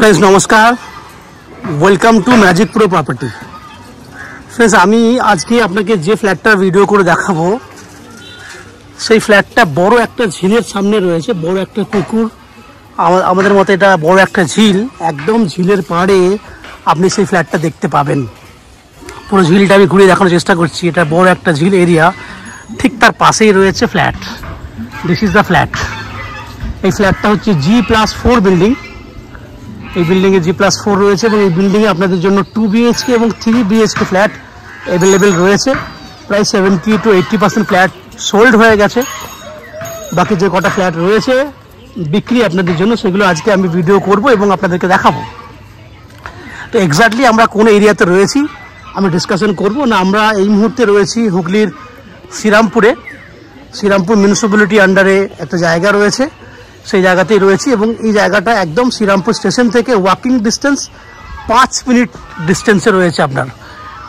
Friends नमस्कार, welcome to magic pro property. Friends আমি আজকে আপনাকে যে ফ্ল্যাটটার ভিডিও করে দেখাবো সেই ফ্ল্যাটটা বড় একটা ঝিলের সামনে রয়েছে। বড় একটা পুকুর, আমাদের মতে এটা বড় একটা ঝিল, একদম ঝিলের পাড়ে আপনি সেই ফ্ল্যাটটা দেখতে পাবেন। পুরো ঝিলটা আমি ঘুরে দেখানোর চেষ্টা করছি। এটা বড় একটা ঝিল এরিয়া, ঠিক তার পাশেই রয়েছে flat. This is the flat. এই ফ্ল্যাটটা হচ্ছে G+4 বিল্ডিং। এই বিল্ডিংয়ে G+4 রয়েছে এবং এই বিল্ডিংয়ে আপনাদের জন্য 2 BHK এবং 3 BHK ফ্ল্যাট অ্যাভেলেবেল রয়েছে। প্রায় 70 to 80% ফ্ল্যাট সোল্ড হয়ে গেছে। বাকি যে কটা ফ্ল্যাট রয়েছে বিক্রি আপনাদের জন্য, সেগুলো আজকে আমি ভিডিও করব এবং আপনাদেরকে দেখাবো। তো এক্স্যাক্টলি আমরা কোন এরিয়াতে রয়েছি আমি ডিসকাশন করব না। আমরা এই মুহূর্তে রয়েছি হুগলির শ্রীরামপুরে। শ্রীরামপুর মিউনিসিপ্যালিটি আন্ডারে একটা জায়গা রয়েছে, সেই জায়গাতেই রয়েছি এবং এই জায়গাটা একদম শ্রীরামপুর স্টেশন থেকে ওয়াকিং ডিস্টেন্স 5 মিনিট ডিস্টেন্সে রয়েছে আপনার।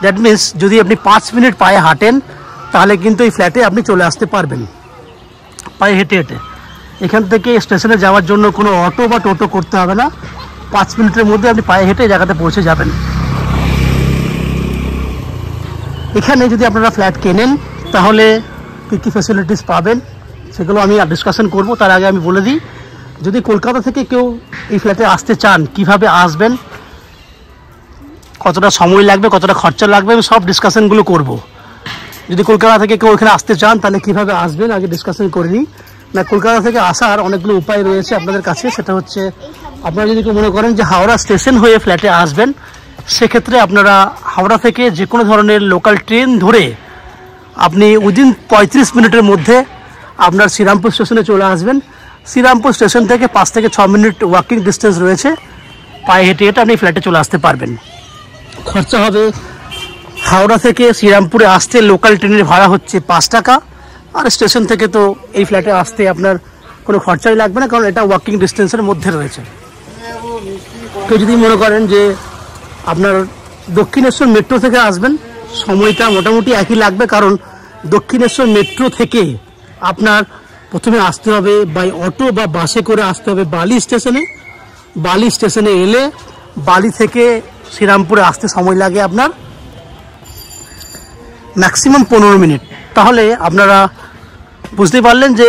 দ্যাট মিনস যদি আপনি 5 মিনিট পায়ে হাঁটেন তাহলে কিন্তু এই ফ্ল্যাটে আপনি চলে আসতে পারবেন পায়ে হেঁটে হেঁটে। এখান থেকে স্টেশনে যাওয়ার জন্য কোনো অটো বা টোটো করতে হবে না। 5 মিনিটের মধ্যে আপনি পায়ে হেঁটে এই জায়গাতে পৌঁছে যাবেন। এখানে যদি আপনারা ফ্ল্যাট কেনেন তাহলে কী কী ফ্যাসিলিটিস পাবেন সেগুলো আমি ডিসকাশন করব। তার আগে আমি বলে দিই, যদি কলকাতা থেকে কেউ এই ফ্ল্যাটে আসতে চান কিভাবে আসবেন, কতটা সময় লাগবে, কতটা খরচা লাগবে, আমি সব ডিসকাশনগুলো করব। যদি কলকাতা থেকে কেউ এখানে আসতে চান তাহলে কিভাবে আসবেন আগে ডিসকাশন করে নিই। না, কলকাতা থেকে আসার অনেকগুলো উপায় রয়েছে আপনাদের কাছে। সেটা হচ্ছে, আপনারা যদি কেউ মনে করেন যে হাওড়া স্টেশন হয়ে ফ্ল্যাটে আসবেন, সেক্ষেত্রে আপনারা হাওড়া থেকে যে কোনো ধরনের লোকাল ট্রেন ধরে আপনি উইদিন 35 মিনিটের মধ্যে আপনার শ্রীরামপুর স্টেশনে চলে আসবেন। শ্রীরামপুর স্টেশন থেকে 5 থেকে 6 মিনিট ওয়াকিং ডিস্টেন্স রয়েছে, পায়ে হেঁটে হেঁটে আপনি ফ্ল্যাটে চলে আসতে পারবেন। খরচা হবে, হাওড়া থেকে শ্রীরামপুরে আসতে লোকাল ট্রেনের ভাড়া হচ্ছে 5 টাকা। আর স্টেশন থেকে তো এই ফ্ল্যাটে আসতে আপনার কোনো খরচাই লাগবে না, কারণ এটা ওয়াকিং ডিস্টেন্সের মধ্যে রয়েছে। কেউ যদি মনে করেন যে আপনার দক্ষিণেশ্বর মেট্রো থেকে আসবেন, সময়টা মোটামুটি একই লাগবে, কারণ দক্ষিণেশ্বর মেট্রো থেকে আপনার প্রথমে আসতে হবে বাই অটো বা বাসে করে আসতে হবে বালি স্টেশনে। বালি স্টেশনে এলে বালি থেকে শ্রীরামপুরে আসতে সময় লাগে আপনার ম্যাক্সিমাম 15 মিনিট। তাহলে আপনারা বুঝতে পারলেন যে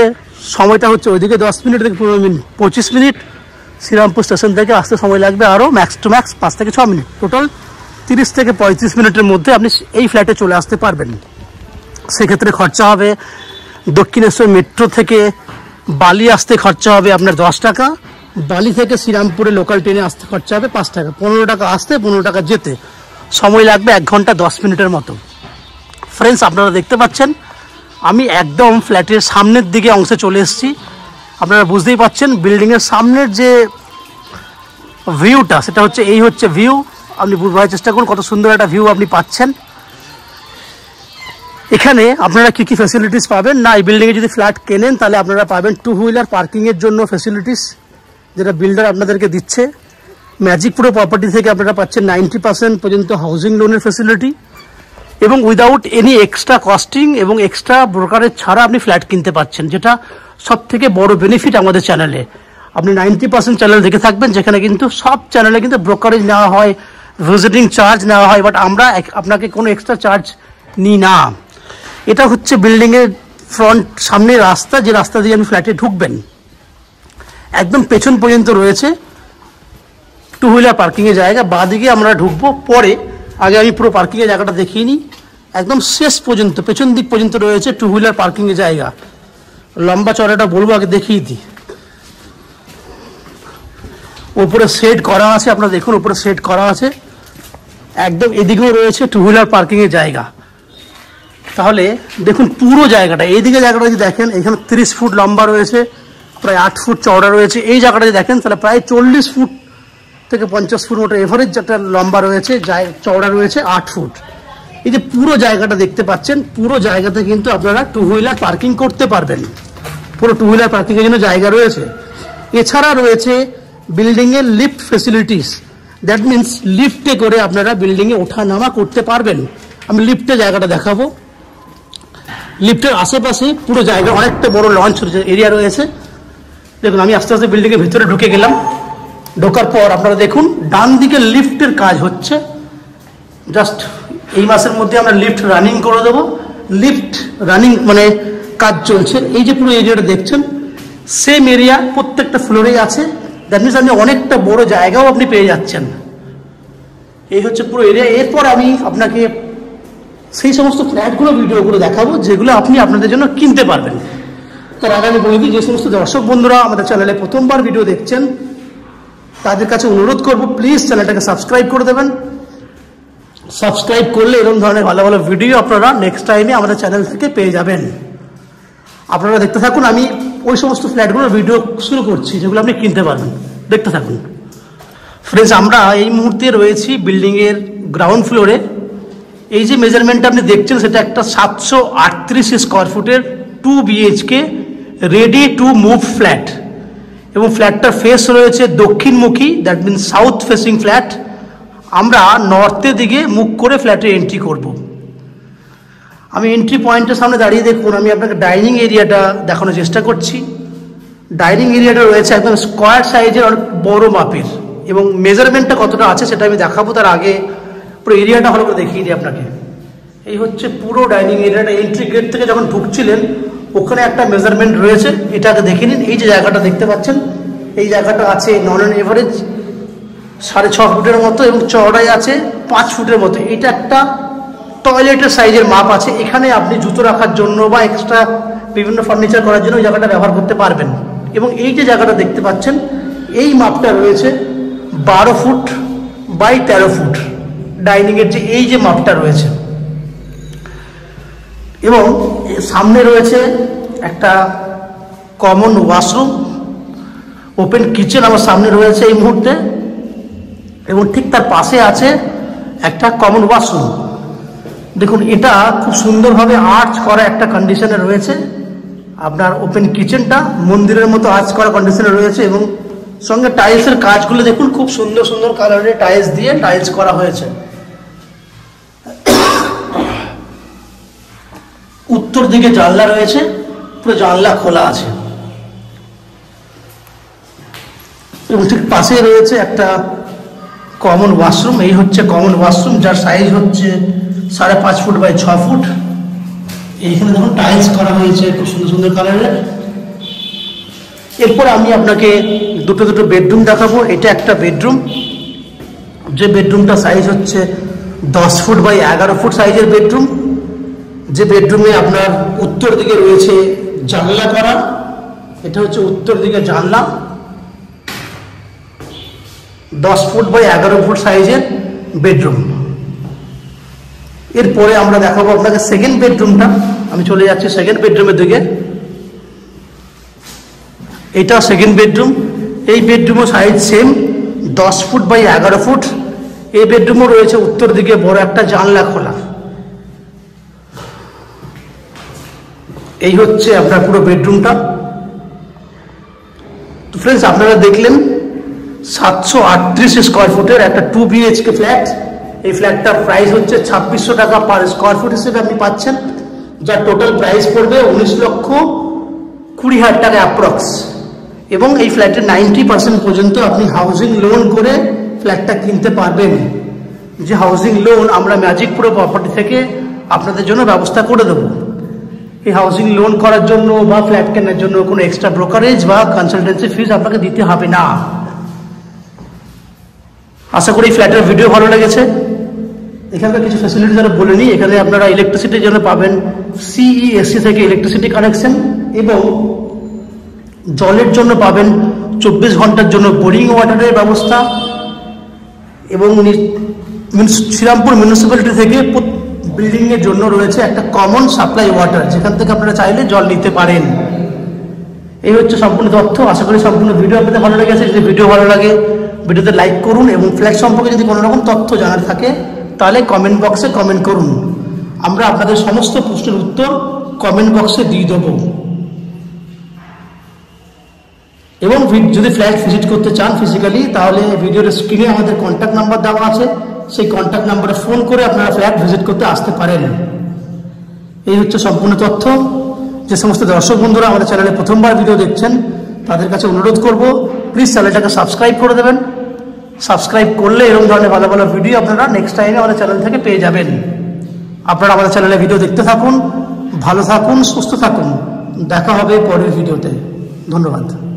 সময়টা হচ্ছে ওইদিকে 10 মিনিট থেকে 15 মিনিট, 25 মিনিট। শ্রীরামপুর স্টেশন থেকে আসতে সময় লাগবে আরও ম্যাক্স টু ম্যাক্স 5 থেকে 6 মিনিট। টোটাল 30 থেকে 35 মিনিটের মধ্যে আপনি এই ফ্ল্যাটে চলে আসতে পারবেন। সেক্ষেত্রে খরচা হবে, দক্ষিণেশ্বর মেট্রো থেকে বালি আসতে খরচা হবে আপনার 10 টাকা। বালি থেকে শ্রীরামপুরে লোকাল ট্রেনে আসতে খরচা হবে 5 টাকা। 15 টাকা আসতে, 15 টাকা যেতে। সময় লাগবে 1 ঘন্টা 10 মিনিটের মতো। ফ্রেন্ডস, আপনারা দেখতে পাচ্ছেন আমি একদম ফ্ল্যাটের সামনের দিকে অংশে চলে এসেছি। আপনারা বুঝতেই পাচ্ছেন বিল্ডিংয়ের সামনের যে ভিউটা, সেটা হচ্ছে এই হচ্ছে ভিউ। আপনি বুঝবার চেষ্টা করুন কত সুন্দর একটা ভিউ আপনি পাচ্ছেন। এখানে আপনারা কী কী ফ্যাসিলিটিস পাবেন না, এই বিল্ডিংয়ে যদি ফ্ল্যাট কেনেন তাহলে আপনারা পাবেন 2 হুইলার পার্কিংয়ের জন্য ফ্যাসিলিটিস, যেটা বিল্ডার আপনাদেরকে দিচ্ছে। ম্যাজিক প্রো প্রপার্টি থেকে আপনারা পাচ্ছেন 90% পর্যন্ত হাউজিং লোনের ফ্যাসিলিটি এবং উইদাউট এনি এক্সট্রা কস্টিং এবং এক্সট্রা ব্রোকারেজ ছাড়া আপনি ফ্ল্যাট কিনতে পাচ্ছেন, যেটা সব থেকে বড় বেনিফিট আমাদের চ্যানেলে। আপনি 90% চ্যানেল দেখে থাকবেন, যেখানে কিন্তু সব চ্যানেলে কিন্তু ব্রোকারেজ নেওয়া হয়, ভিজিটিং চার্জ নেওয়া হয়, বাট আমরা আপনাকে কোনো এক্সট্রা চার্জ নিই না। এটা হচ্ছে বিল্ডিংয়ের ফ্রন্ট, সামনে রাস্তা, যে রাস্তা দিয়ে আপনি ফ্ল্যাটে ঢুকবেন। একদম পেছন পর্যন্ত রয়েছে 2 হুইলার পার্কিংয়ের জায়গা। বাঁদিকে আমরা ঢুকবো পরে, আগে আমি পুরো পার্কিংয়ের জায়গাটা দেখিয়ে নিই। একদম শেষ পর্যন্ত পেছন দিক পর্যন্ত রয়েছে 2 হুইলার পার্কিংয়ের জায়গা। লম্বা চড়াটা বলবো, আগে দেখিয়ে দিই। উপরে শেড করা আছে, আপনারা দেখুন উপরে শেড করা আছে। একদম এদিকেও রয়েছে 2 হুইলার পার্কিংয়ের জায়গা। তাহলে দেখুন পুরো জায়গাটা, এইদিকে জায়গাটা যদি দেখেন, এখানে 30 ফুট লম্বা রয়েছে, প্রায় 8 ফুট চওড়া রয়েছে। এই জায়গাটা যদি দেখেন তাহলে প্রায় 40 ফুট থেকে 50 ফুট মতো এভারেজ একটা লম্বা রয়েছে, চওড়া রয়েছে 8 ফুট। এই যে পুরো জায়গাটা দেখতে পাচ্ছেন, পুরো জায়গাতে কিন্তু আপনারা 2 হুইলার পার্কিং করতে পারবেন। পুরো 2 হুইলার পার্কিংয়ের জন্য জায়গা রয়েছে। এছাড়া রয়েছে বিল্ডিংয়ের লিফট ফেসিলিটিস। দ্যাট মিনস লিফটে করে আপনারা বিল্ডিংয়ে ওঠা নামা করতে পারবেন। আমি লিফটে জায়গাটা দেখাবো। লিফটের আশেপাশে পুরো জায়গা অনেকটা বড় লঞ্চ এরিয়া রয়েছে। দেখুন আমি আস্তে আস্তে বিল্ডিংয়ের ভিতরে ঢুকে গেলাম। ঢোকার পর আপনারা দেখুন ডান দিকে লিফটের কাজ হচ্ছে। জাস্ট এই মাসের মধ্যে আমরা লিফট রানিং করে দেবো। লিফট রানিং মানে কাজ চলছে। এই যে পুরো এরিয়াটা দেখছেন সেম এরিয়া প্রত্যেকটা ফ্লোরেই আছে। দ্যাট মিনস আপনি অনেকটা বড় জায়গাও আপনি পেয়ে যাচ্ছেন। এই হচ্ছে পুরো এরিয়া। এরপর আমি আপনাকে সেই সমস্ত ফ্ল্যাটগুলো ভিডিওগুলো দেখাবো যেগুলো আপনি আপনাদের জন্য কিনতে পারবেন। তার আগে আমি বলে দিই, যে সমস্ত দর্শক বন্ধুরা আমাদের চ্যানেলে প্রথমবার ভিডিও দেখছেন তাদের কাছে অনুরোধ করবো প্লিজ চ্যানেলটাকে সাবস্ক্রাইব করে দেবেন। সাবস্ক্রাইব করলে এরকম ধরনের ভালো ভালো ভিডিও আপনারা নেক্সট টাইমে আমাদের চ্যানেল থেকে পেয়ে যাবেন। আপনারা দেখতে থাকুন, আমি ওই সমস্ত ফ্ল্যাটগুলোর ভিডিও শুরু করছি যেগুলো আপনি কিনতে পারবেন। দেখতে থাকুন। ফ্রেন্ডস, আমরা এই মুহূর্তে রয়েছি বিল্ডিংয়ের গ্রাউন্ড ফ্লোরে। এই যে মেজারমেন্টটা আপনি দেখছেন সেটা একটা 738 স্কোয়ার ফুটের 2 BHK ready to move flat, এবং ফ্ল্যাটটার ফেস রয়েছে দক্ষিণমুখী, that means south facing flat. আমরা নর্থের দিকে মুখ করে ফ্ল্যাটে এন্ট্রি করব। আমি এন্ট্রি পয়েন্টের সামনে দাঁড়িয়ে দেখুন, আমি আপনাকে ডাইনিং এরিয়াটা দেখানোর চেষ্টা করছি। ডাইনিং এরিয়াটা রয়েছে একদম স্কোয়ার সাইজের, অনেক বড় মাপের, এবং মেজারমেন্টটা কতটা আছে সেটা আমি দেখাবো। তার আগে পুরো এরিয়াটা ভালো করে দেখিয়ে দিই আপনাকে। এই হচ্ছে পুরো ডাইনিং এরিয়াটা। এন্ট্রি গেট থেকে যখন ঢুকছিলেন ওখানে একটা মেজারমেন্ট রয়েছে, এটাকে দেখে নিন। এই যে জায়গাটা দেখতে পাচ্ছেন, এই জায়গাটা আছে নন অ্যান এভারেজ 6.5 ফুটের মতো, এবং চওড়াই আছে 5 ফুটের মতো। এটা একটা টয়লেটের সাইজের মাপ আছে। এখানে আপনি জুতো রাখার জন্য বা এক্সট্রা বিভিন্ন ফার্নিচার করার জন্য ওই জায়গাটা ব্যবহার করতে পারবেন। এবং এই যে জায়গাটা দেখতে পাচ্ছেন এই মাপটা রয়েছে 12 ফুট বাই 13 ফুট। ডাইনিংয়ের যে এই যে মাপটা রয়েছে, এবং সামনে রয়েছে একটা কমন ওয়াশরুম, ওপেন কিচেন আমার সামনে রয়েছে এই মুহূর্তে, এবং ঠিক তার পাশে আছে একটা কমন ওয়াশরুম। দেখুন এটা খুব সুন্দরভাবে আর্চ করা একটা কন্ডিশনে রয়েছে। আপনার ওপেন কিচেনটা মন্দিরের মতো আর্চ করা কন্ডিশনে রয়েছে, এবং সঙ্গে টাইলসের কাজগুলো দেখুন, খুব সুন্দর সুন্দর কালারের টাইলস দিয়ে টাইলস করা হয়েছে। উত্তর দিকে জানলা রয়েছে, পুরো জানলা খোলা আছে, এবং ঠিক পাশে রয়েছে একটা কমন ওয়াশরুম। এই হচ্ছে কমন ওয়াশরুম, যার সাইজ হচ্ছে 5.5 ফুট বাই 6 ফুট। এইখানে দেখুন টাইলস করা হয়েছে খুব সুন্দর সুন্দর কালারের। এরপর আমি আপনাকে দুটো বেডরুম দেখাবো। এটা একটা বেডরুম, যে বেডরুমটা সাইজ হচ্ছে 10 ফুট বাই 11 ফুট সাইজের বেডরুম। যে বেডরুমে আপনার উত্তর দিকে রয়েছে জানলা করা। এটা হচ্ছে উত্তর দিকে জানলা, 10 ফুট বাই 11 ফুট সাইজের বেডরুম। এরপরে আমরা দেখাবো আপনাকে সেকেন্ড বেডরুমটা। আমি চলে যাচ্ছি সেকেন্ড বেডরুমের দিকে। এটা সেকেন্ড বেডরুম। এই বেডরুমও size same 10 foot by 11 foot. এই বেডরুমও রয়েছে উত্তর দিকে বড় একটা জানলা খোলা। এই হচ্ছে আপনার পুরো বেডরুমটা। তো ফ্রেন্ডস, আপনারা দেখলেন 738 স্কোয়ার ফুটের একটা 2 BHK ফ্ল্যাট। এই ফ্ল্যাটটার প্রাইস হচ্ছে 2600 টাকা পার স্কোয়ার ফুট হিসেবে আপনি পাচ্ছেন, যার টোটাল প্রাইস পড়বে 19,20,000 টাকা অ্যাপ্রক্স। এবং এই ফ্ল্যাটের 90% পর্যন্ত আপনি হাউজিং লোন করে ফ্ল্যাটটা কিনতে পারবেন। যে হাউজিং লোন আমরা ম্যাজিক প্রো প্রপার্টি থেকে আপনাদের জন্য ব্যবস্থা করে দেবো। এই হাউজিং লোন করার জন্য বা ফ্ল্যাট কেনার জন্য কোনো এক্সট্রা ব্রোকারেজ বা কনসালটেন্সি ফিস আপনাকে দিতে হবে না। আশা করি ফ্ল্যাটের ভিডিও ভালো লেগেছে। এখানকার কিছু ফ্যাসিলিটি যারা বলে নিই, এখানে আপনারা ইলেকট্রিসিটির জন্য পাবেন CESC থেকে ইলেকট্রিসিটি কানেকশন, এবং জলের জন্য পাবেন 24 ঘন্টার জন্য বোরিং ওয়াটারের ব্যবস্থা, এবং শ্রীরামপুর মিউনিসিপ্যালিটি থেকে বিল্ডিংয়ের জন্য রয়েছে একটা কমন সাপ্লাই ওয়াটার, যেখান থেকে আপনারা চাইলে জল নিতে পারেন। এই হচ্ছে সম্পূর্ণ তথ্য। আশা করি সম্পূর্ণ ভিডিও আপনাদের ভালো লেগেছে। যদি ভিডিও ভালো লাগে ভিডিওতে লাইক করুন, এবং ফ্ল্যাট সম্পর্কে যদি কোনো রকম তথ্য জানার থাকে তাহলে কমেন্ট বক্সে কমেন্ট করুন। আমরা আপনাদের সমস্ত প্রশ্নের উত্তর কমেন্ট বক্সে দিয়ে দেবো। এবং যদি ফ্ল্যাট ভিজিট করতে চান ফিজিক্যালি, তাহলে ভিডিওর স্ক্রিনে আমাদের কন্ট্যাক্ট নাম্বার দেওয়া আছে, সেই কন্ট্যাক্ট নাম্বারে ফোন করে আপনারা ফ্ল্যাট ভিজিট করতে আসতে পারেন। এই হচ্ছে সম্পূর্ণ তথ্য। যে সমস্ত দর্শক বন্ধুরা আমাদের চ্যানেলে প্রথমবার ভিডিও দেখছেন তাদের কাছে অনুরোধ করব প্লিজ চ্যানেলটাকে সাবস্ক্রাইব করে দেবেন। সাবস্ক্রাইব করলে এরকম ধরনের ভালো ভালো ভিডিও আপনারা নেক্সট টাইমে আমাদের চ্যানেল থেকে পেয়ে যাবেন। আপনারা আমাদের চ্যানেলে ভিডিও দেখতে থাকুন, ভালো থাকুন, সুস্থ থাকুন। দেখা হবে পরের ভিডিওতে। ধন্যবাদ।